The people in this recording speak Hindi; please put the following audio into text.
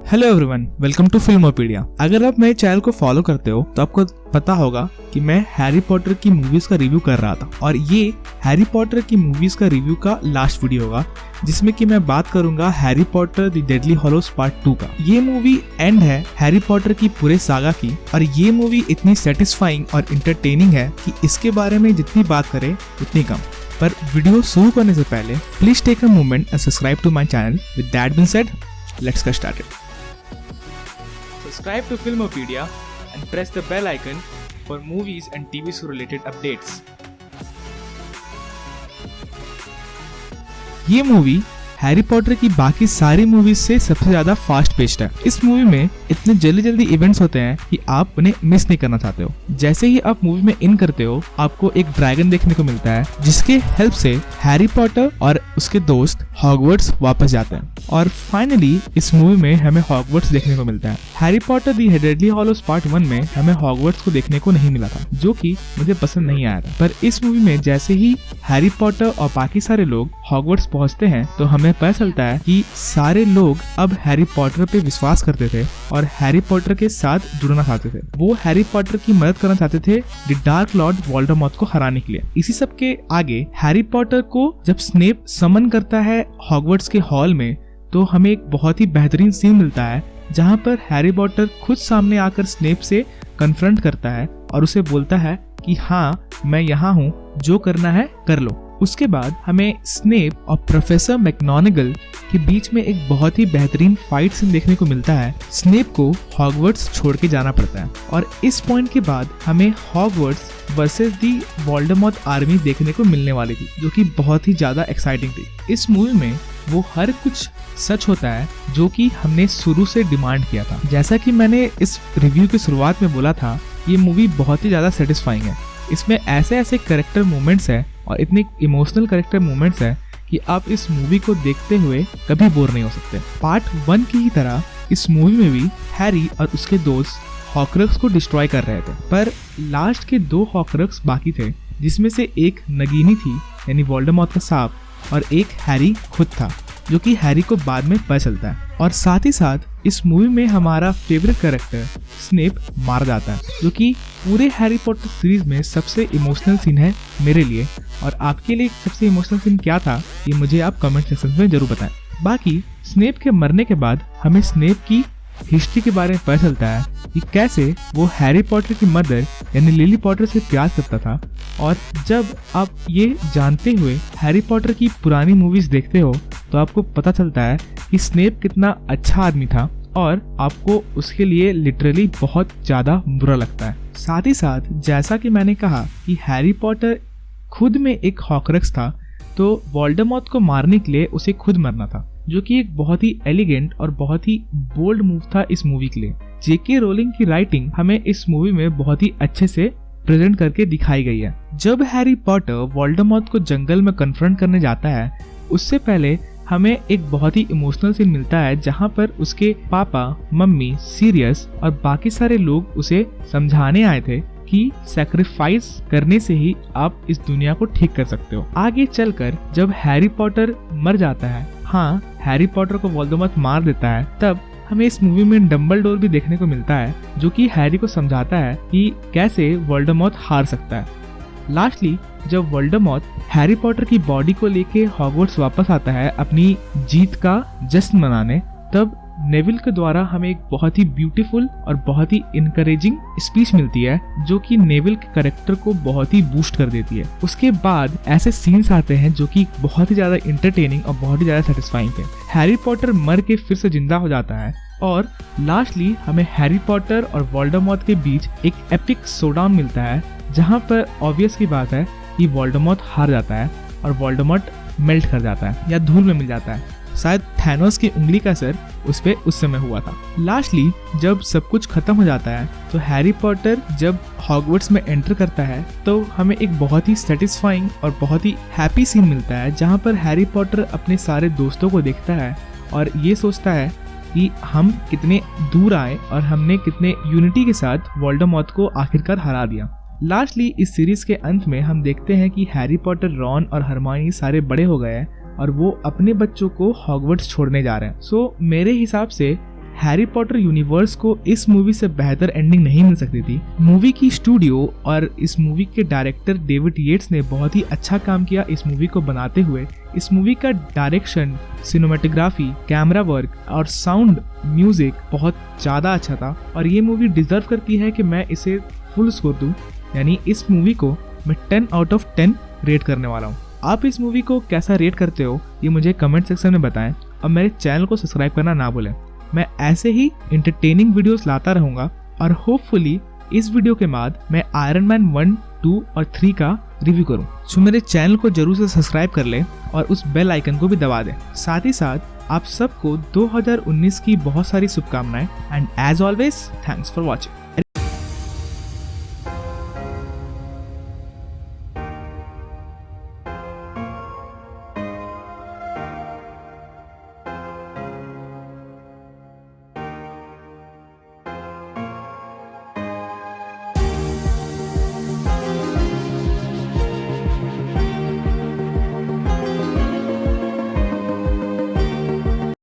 Hello everyone, welcome to Filmopedia. अगर आप मेरे चैनल को फॉलो करते हो तो आपको पता होगा कि मैं हैरी पॉटर की मूवीज का रिव्यू कर रहा था और ये हैरी पॉटर की मूवीज का रिव्यू का लास्ट वीडियो होगा जिसमें कि मैं बात करूंगा Harry Potter the Deathly Hallows part 2 का। ये मूवी एंड है हैरी पॉटर की पूरे सागा की और ये मूवी इतनी सेटिस्फाइंग और इंटरटेनिंग है कि इसके बारे में जितनी बात करें उतनी कम। पर वीडियो शुरू करने से पहले please take a moment and subscribe to my channel. With that being said, let's get started. Subscribe to Filmopedia and press the bell icon for movies and TV show related updates. ये मूवी हैरी पॉटर की बाकी सारी मूवीज से सबसे ज्यादा फास्ट पेस्ड है। इस मूवी में इतने जल्दी जल्दी इवेंट्स होते हैं कि आप उन्हें मिस नहीं करना चाहते हो। जैसे ही आप मूवी में इन करते हो आपको एक ड्रैगन देखने को मिलता है जिसके हेल्प से हैरी पॉटर और उसके दोस्त हॉगवर्ट्स वापस जाते हैं और फाइनली इस मूवी में हमें हॉगवर्ट्स देखने को मिलता है। Harry Potter the Deathly Hallows part 1 में हमें हॉगवर्ट्स को देखने को नहीं मिला था जो कि मुझे पसंद नहीं आया था। पर इस मूवी में जैसे ही हैरी पॉटर और बाकी सारे लोग हॉगवर्ट्स पहुंचते हैं तो हमें पता चलता है कि सारे लोग अब हैरी पॉटर पे विश्वास करते थे और हैरी पॉटर के साथ जुड़ना चाहते थे। वो हैरी पॉटर की मदद करना चाहते थे द डार्क लॉर्ड वोल्डेमॉर्ट को हराने के लिए। इसी सब के आगे हैरी पॉटर को जब स्नेप समन करता है हॉगवर्ट्स के हॉल में तो हमें एक बहुत ही बेहतरीन सीन मिलता है जहाँ पर हैरी पॉटर खुद सामने आकर स्नेप से कन्फ्रंट करता है और उसे बोलता है कि हाँ मैं यहाँ हूँ, जो करना है कर लो। उसके बाद हमें स्नेप और प्रोफेसर मैकगोनागल के बीच में एक बहुत ही बेहतरीन फाइट सीन देखने को मिलता है। स्नेप को हॉगवर्ट्स छोड़ के जाना पड़ता है और इस पॉइंट के बाद हमें हॉगवर्ट्स वर्सेस दी वोल्डेमॉर्ट आर्मी देखने को मिलने वाली थी जो कि बहुत ही ज्यादा एक्साइटिंग थी। इस मूवी में वो हर कुछ सच होता है जो कि हमने शुरू से डिमांड किया था। जैसा कि मैंने इस रिव्यू की शुरुआत में बोला था, ये मूवी बहुत ही ज्यादा सेटिस्फाइंग है। इसमें ऐसे ऐसे कैरेक्टर मोमेंट्स है और इतने इमोशनल कैरेक्टर मोमेंट्स है कि आप इस मूवी को देखते हुए कभी बोर नहीं हो सकते। पार्ट 1 की ही तरह इस मूवी में भी हैरी और उसके दोस्त हॉकरक्स को डिस्ट्रॉय कर रहे थे पर लास्ट के 2 हॉकरक्स बाकी थे जिसमें से एक नगीनी थी यानी वोल्डेमॉर्ट का सांप और एक हैरी खुद था जो कि हैरी को बाद में पता चलता है। और साथ ही साथ इस मूवी में हमारा फेवरेट कैरेक्टर स्नेप मार जाता है जो कि पूरे हैरी पॉटर सीरीज में सबसे इमोशनल सीन है मेरे लिए। और आपके लिए सबसे इमोशनल सीन क्या था ये मुझे आप कमेंट सेक्शन में जरूर बताएं। बाकी स्नेप के मरने के बाद हमें स्नेप की हिस्ट्री के बारे में पता चलता है कि कैसे वो हैरी पॉटर की मदर यानी लिली पॉटर से प्यार करता था। और जब आप ये जानते हुए हैरी पॉटर की पुरानी मूवीज देखते हो तो आपको पता चलता है कि स्नेप कितना अच्छा आदमी था और आपको उसके लिए लिटरली बहुत ज्यादा बुरा लगता है। साथ ही साथ जैसा कि मैंने कहा कि हैरी पॉटर खुद में एक हॉकरक्स था तो वोल्डेमॉर्ट को मारने के लिए उसे खुद मरना था जो कि एक बहुत ही एलिगेंट और बहुत ही बोल्ड मूव था इस मूवी के लिए। जेके रोलिंग की राइटिंग हमें इस मूवी में बहुत ही अच्छे से प्रेजेंट करके दिखाई गई है। जब हैरी पॉटर वोल्डेमॉर्ट को जंगल में कन्फ्रंट करने जाता है उससे पहले हमें एक बहुत ही इमोशनल सीन मिलता है जहां पर उसके पापा, मम्मी, सीरियस और बाकी सारे लोग उसे समझाने आए थे कि सैक्रिफाइस करने से ही आप इस दुनिया को ठीक कर सकते हो। आगे चलकर जब हैरी पॉटर मर जाता है, हाँ हैरी पॉटर को वोल्डेमॉर्ट मार देता है, तब हमें इस मूवी में डम्बलडोर भी देखने को मिलता है जो कि हैरी को समझाता है कि कैसे वोल्डेमॉर्ट हार सकता है। लास्टली जब वोल्डेमॉर्ट हैरी पॉटर की बॉडी को लेके हॉगवर्ट्स वापस आता है अपनी जीत का जश्न मनाने, तब नेविल के द्वारा हमें एक बहुत ही ब्यूटीफुल और बहुत ही इनकरेजिंग स्पीच मिलती है जो कि नेविल के कैरेक्टर को बहुत ही बूस्ट कर देती है। उसके बाद ऐसे सीन्स आते हैं जो कि बहुत ही ज्यादा इंटरटेनिंग और बहुत ही ज्यादा सेटिस्फाइंग है। हैरी पॉटर मर के फिर से जिंदा हो जाता है और लास्टली हमें हैरी पॉटर और वोल्डेमॉर्ट के बीच एक एपिक शोडाउन मिलता है जहाँ पर ऑब्वियस की बात है कि वोल्डेमॉर्ट हार जाता है और वोल्डेमॉर्ट मेल्ट कर जाता है या धूल में मिल जाता है। शायद थैनोस की उंगली का असर उस पे उस समय हुआ था। लास्टली जब सब कुछ खत्म हो जाता है तो हैरी पॉटर जब हॉगवर्ट्स में एंटर करता है तो हमें एक बहुत ही सेटिस्फाइंग और बहुत ही हैप्पी सीन मिलता है जहाँ पर हैरी पॉटर अपने सारे दोस्तों को देखता है और ये सोचता है कि हम कितने दूर आए और हमने कितने यूनिटी के साथ वोल्डेमॉर्ट को आखिरकार हरा दिया। लास्टली इस सीरीज के अंत में हम देखते हैं कि हैरी पॉटर, रॉन और हरमाइनी सारे बड़े हो गए हैं और वो अपने बच्चों को हॉगवर्ट्स छोड़ने जा रहे हैं। सो मेरे हिसाब से हैरी पॉटर यूनिवर्स को इस मूवी से बेहतर एंडिंग नहीं मिल सकती थी। मूवी की स्टूडियो और इस मूवी के डायरेक्टर डेविड येट्स ने बहुत ही अच्छा काम किया इस मूवी को बनाते हुए। इस मूवी का डायरेक्शन, सिनेमेटोग्राफी, कैमरा वर्क और साउंड म्यूजिक बहुत ज़्यादा अच्छा था और ये मूवी डिजर्व करती है कि मैं इसे फुल स्कोर दूं। यानी इस मूवी को मैं 10 आउट ऑफ 10 रेट करने वाला हूँ। आप इस मूवी को कैसा रेट करते हो ये मुझे कमेंट सेक्शन में बताएं और मेरे चैनल को सब्सक्राइब करना ना भूलें। मैं ऐसे ही इंटरटेनिंग वीडियोस लाता रहूँगा और होपफुली इस वीडियो के बाद मैं आयरन मैन 1, 2 और 3 का रिव्यू करूँ। सो मेरे चैनल को जरूर से सब्सक्राइब कर लें और उस बेल आइकन को भी दबा दें। साथ ही साथ आप सबको 2019 की बहुत सारी शुभकामनाएं and as always thanks for watching.